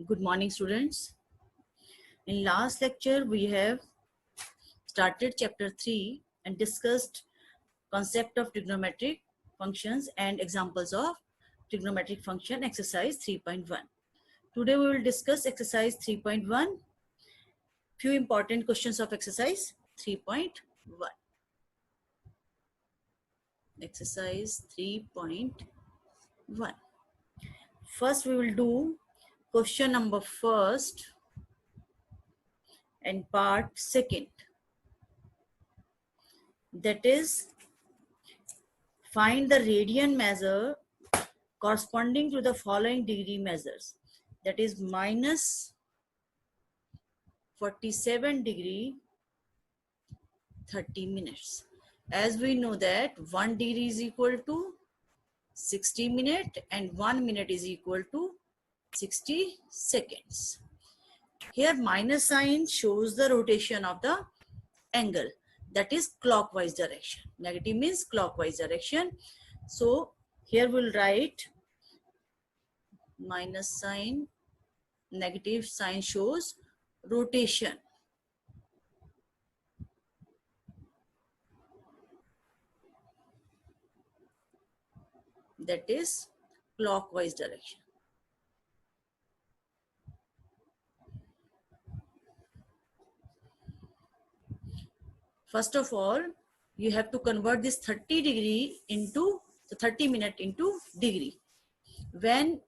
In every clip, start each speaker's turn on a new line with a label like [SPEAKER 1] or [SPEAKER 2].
[SPEAKER 1] Good morning, students. In last lecture, we have started chapter 3 and discussed concept of trigonometric functions and examples of trigonometric function exercise 3.1. Today we will discuss exercise 3.1, few important questions of exercise 3.1. Exercise 3.1. First we will do question number first and part second. That is, find the radian measure corresponding to the following degree measures. That is minus 47 degree 30 minutes. As we know that 1 degree is equal to 60 minutes and 1 minute is equal to 60 seconds. Here minus sign shows the rotation of the angle, that is clockwise direction. Negative means clockwise direction. So here we'll write minus sign, negative sign shows rotation. That is clockwise direction. First of all, you have to convert this 30 degree into the 30 minute into degree. When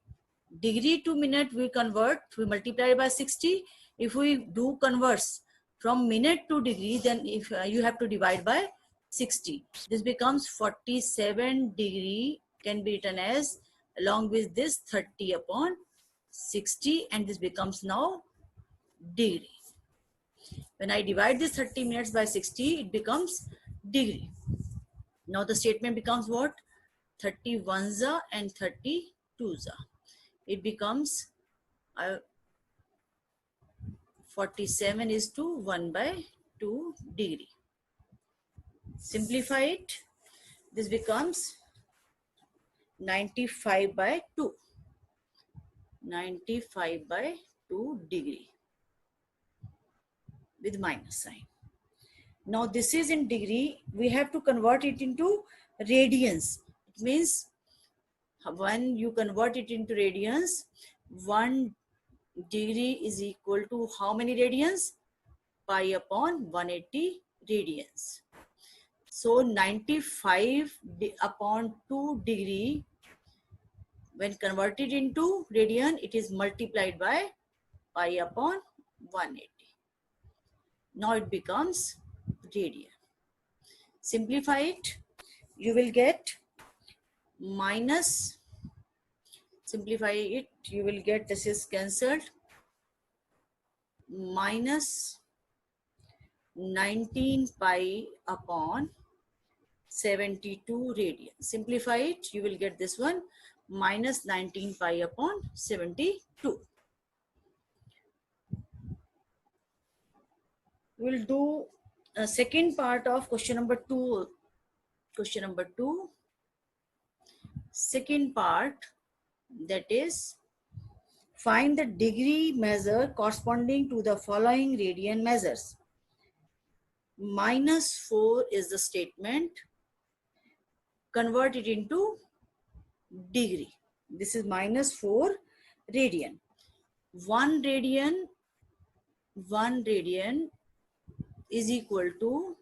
[SPEAKER 1] degree to minute we convert, we multiply by 60. If we do converts from minute to degree, then if you have to divide by 60. This becomes 47 degree, can be written as along with this 30 upon 60, and this becomes now degree. When I divide this 30 minutes by 60, it becomes degree. Now the statement becomes what? 31 and 32. It becomes 47 is to 1 by 2 degree. Simplify it. This becomes 95 by 2. 95 by 2 degree with minus sign. Now this is in degree. We have to convert it into radians. It means when you convert it into radians, 1 degree is equal to how many radians? Pi upon 180 radians. So 95 upon 2 degree, when converted into radian, it is multiplied by pi upon 180. Now it becomes radian. Simplify it. You will get minus, simplify it, you will get, this is cancelled, minus 19 pi upon 72 radian. Simplify it, you will get this one, minus 19 pi upon 72. We'll do a second part of question number 2. Question number 2. Second part, that is, find the degree measure corresponding to the following radian measures. Minus 4 is the statement. Convert it into degree. This is minus 4 radian. 1 radian is equal to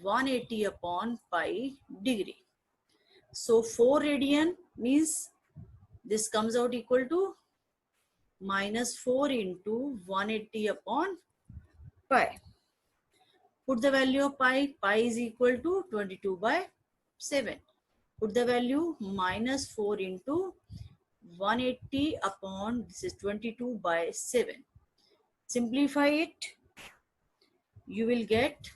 [SPEAKER 1] 180 upon pi degree. So 4 radian means this comes out equal to minus 4 into 180 upon pi. Put the value of pi. Pi is equal to 22 by 7. Put the value minus 4 into 180 upon, this is 22 by 7. Simplify it. You will get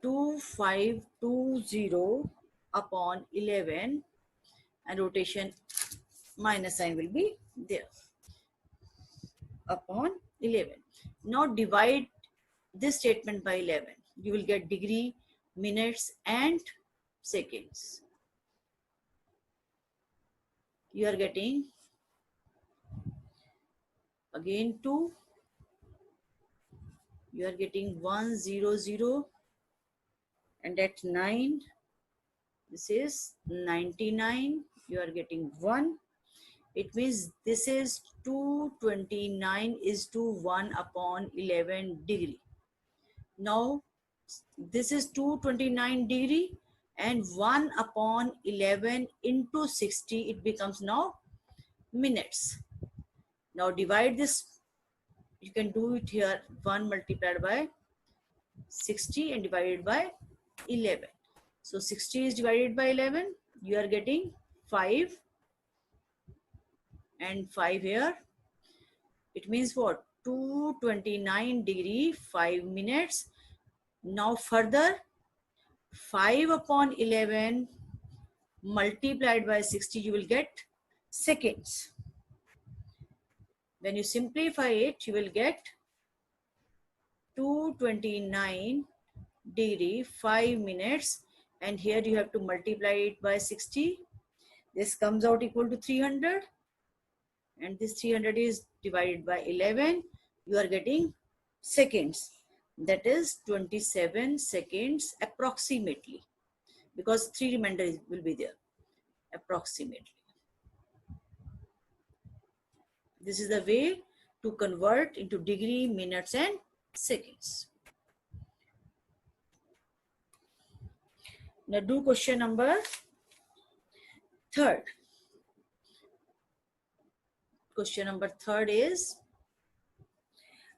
[SPEAKER 1] 2520 upon 11, and rotation minus sign will be there, upon 11. Now divide this statement by 11. you will get degree, minutes and seconds. You are getting again 2, you are getting 100, and at 9 this is 99, you are getting 1. It means this is 229 is to 1 upon 11 degree. Now this is 229 degree and 1 upon 11 into 60, it becomes now minutes. Now divide this, you can do it here, 1 multiplied by 60 and divided by 11. So 60 is divided by 11, you are getting 5 and 5 here. It means what? 229 degree 5 minutes. Now further 5 upon 11 multiplied by 60, you will get seconds. When you simplify it, you will get 229 degree 5 minutes, and here you have to multiply it by 60. This comes out equal to 300, and this 300 is divided by 11. You are getting seconds. That is 27 seconds approximately, because 3 remainder will be there approximately. This is the way to convert into degree, minutes and seconds. Now do question number 3rd. Question number 3rd is,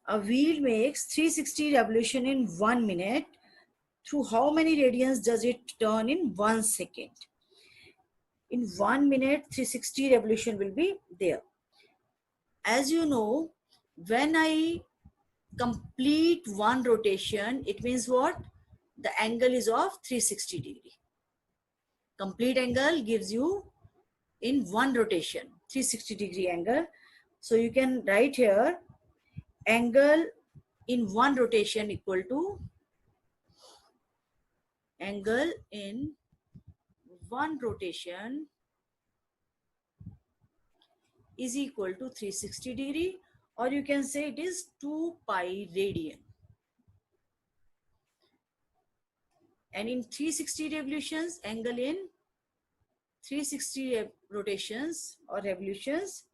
[SPEAKER 1] a wheel makes 360 revolution in 1 minute. Through how many radians does it turn in 1 second? In 1 minute, 360 revolution will be there. As you know, when I complete one rotation, it means what? The angle is of 360 degree. Complete angle gives you in one rotation 360 degree angle. So you can write here angle in one rotation equal to angle in one rotation is equal to 360 degree, or you can say it is 2 pi radian. And in 360 revolutions, angle in 360 rotations or revolutions,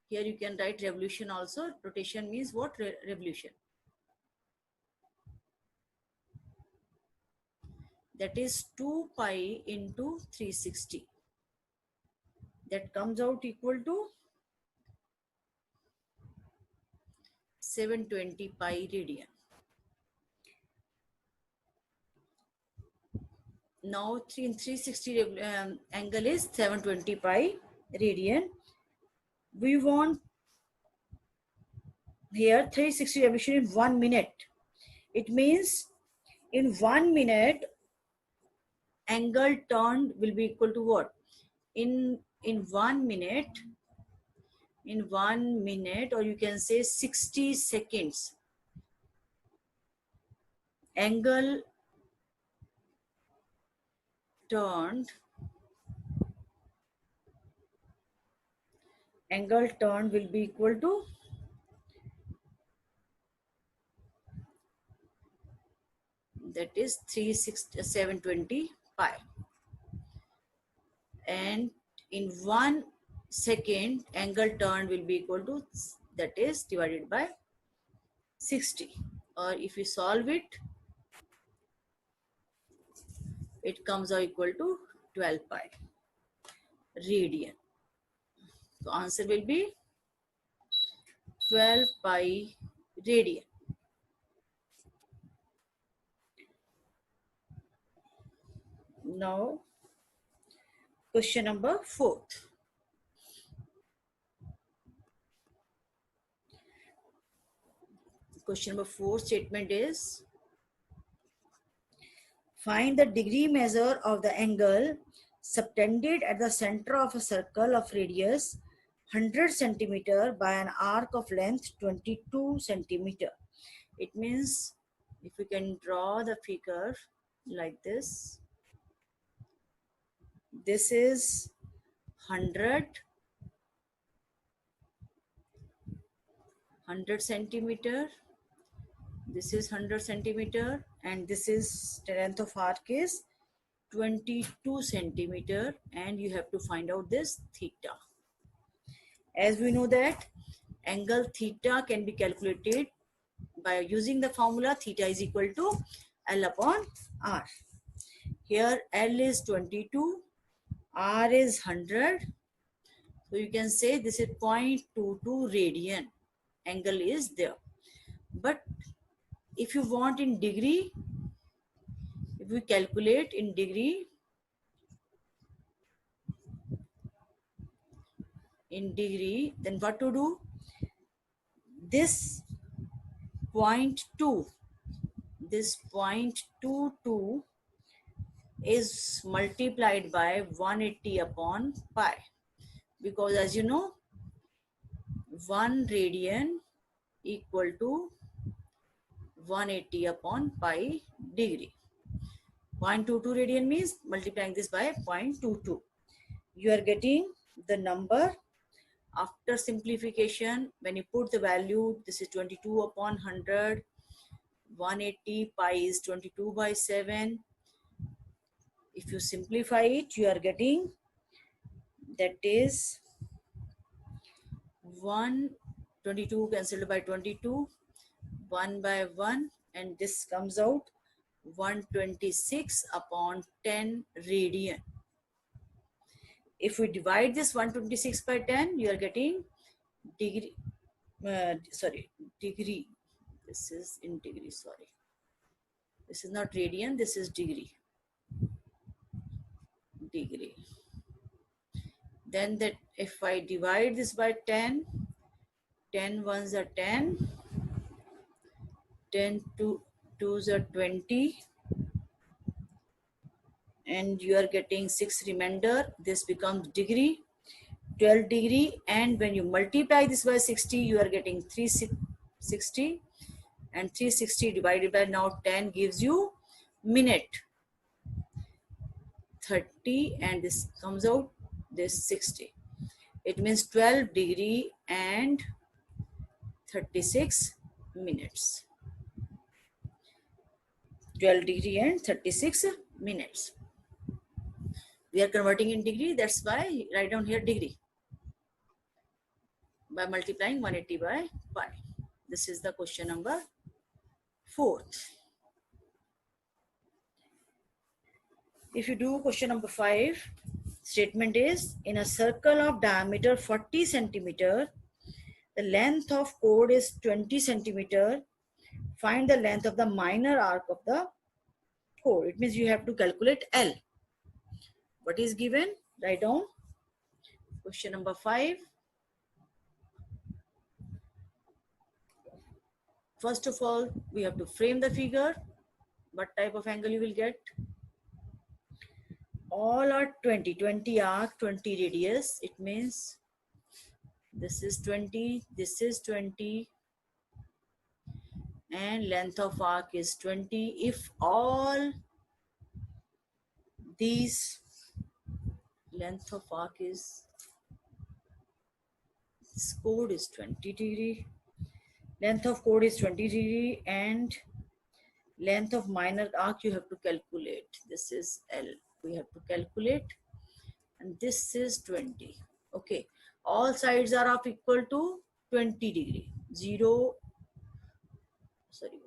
[SPEAKER 1] here you can write revolution also. Rotation means what? Revolution. That is 2 pi into 360. That comes out equal to 720 pi radian. Now in 360 angle is 720 pi radian. We want here 360 revolution in 1 minute. It means in 1 minute angle turned will be equal to what? In 1 minute, or you can say 60 seconds, angle turned will be equal to that is 720 pi, and in 1 second angle turn will be equal to, that is divided by 60, or if you solve it, it comes out equal to 12 pi radian. So answer will be 12 pi radian. Now question number 4th. Question number 4 statement is, find the degree measure of the angle subtended at the center of a circle of radius 100 centimeter by an arc of length 22 centimeter. It means If we can draw the figure like this, this is 100 centimeter, this is 100 centimeter, and this is the length of arc is 22 centimeter, and you have to find out this theta. As we know that angle theta can be calculated by using the formula theta is equal to L upon R. Here L is 22, R is 100. So you can say this is 0.22 radian. Angle is there. But if you want in degree, if we calculate in degree, then what to do? This 0.2, this 0.22 is multiplied by 180 upon pi, because as you know 1 radian equal to 180 upon pi degree. 0.22 radian means multiplying this by 0.22. You are getting the number after simplification. When you put the value, this is 22 upon 100, 180, pi is 22 by 7. If you simplify it, you are getting that is 122 cancelled by 22, 1 by 1, and this comes out 126 upon 10 radian. If we divide this 126 by 10, you are getting degree, degree. This is in degree, sorry. This is not radian, this is degree. Degree. Then that if I divide this by 10, 10 ones are 10, 10 twos are 20, and you are getting 6 remainder. This becomes degree, 12 degree, and when you multiply this by 60, you are getting 360, and 360 divided by now 10 gives you minute, 30, and this comes out this 60. It means 12 degree and 36 minutes. 12 degree and 36 minutes. We are converting in degree, that's why write down here degree by multiplying 180 by pi. This is the question number 4. If you do question number 5, statement is in a circle of diameter 40 centimeter, the length of chord is 20 centimeter. Find the length of the minor arc of the chord. It means you have to calculate L. What is given? Write down. Question number 5. First of all, we have to frame the figure. What type of angle you will get? All are 20. 20 arc, 20 radius. It means this is 20, this is 20, and length of arc is 20. If all these length of arc is, this chord is 20 degree, length of chord is 20 degree, and length of minor arc you have to calculate. This is L. We have to calculate, and this is 20. Okay. All sides are of equal to 20 degree.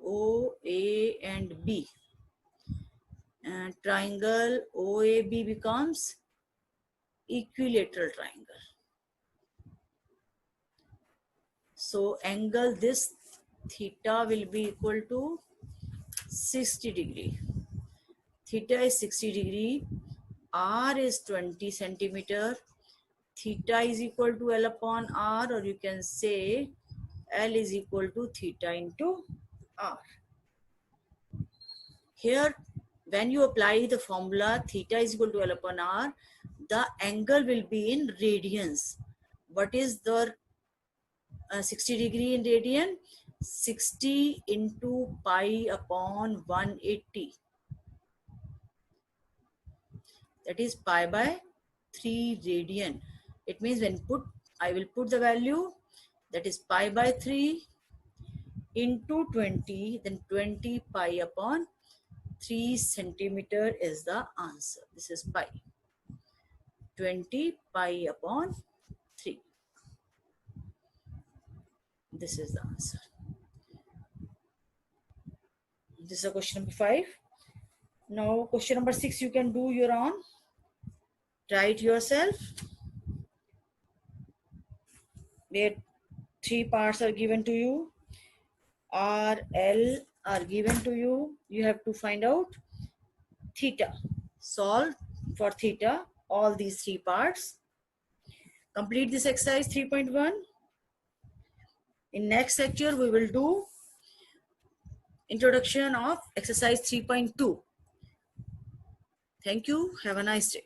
[SPEAKER 1] O, A, and B. And triangle OAB becomes equilateral triangle. So angle this theta will be equal to 60 degree. Theta is 60 degree. R is 20 centimeter. Theta is equal to L upon R, or you can say L is equal to theta into R. Here, when you apply the formula theta is equal to L upon R, the angle will be in radians. What is the 60 degree in radian? 60 into pi upon 180. That is pi by 3 radian. It means when I will put the value, that is pi by 3 into 20, then 20 pi upon 3 centimeter is the answer. This is pi. 20 pi upon 3. This is the answer. This is a question number 5. Now question number 6 you can do your own. Try it yourself. Where 3 parts are given to you. R, L are given to you. You have to find out theta. Solve for theta all these 3 parts. Complete this exercise 3.1. In next lecture we will do introduction of exercise 3.2. Thank you. Have a nice day.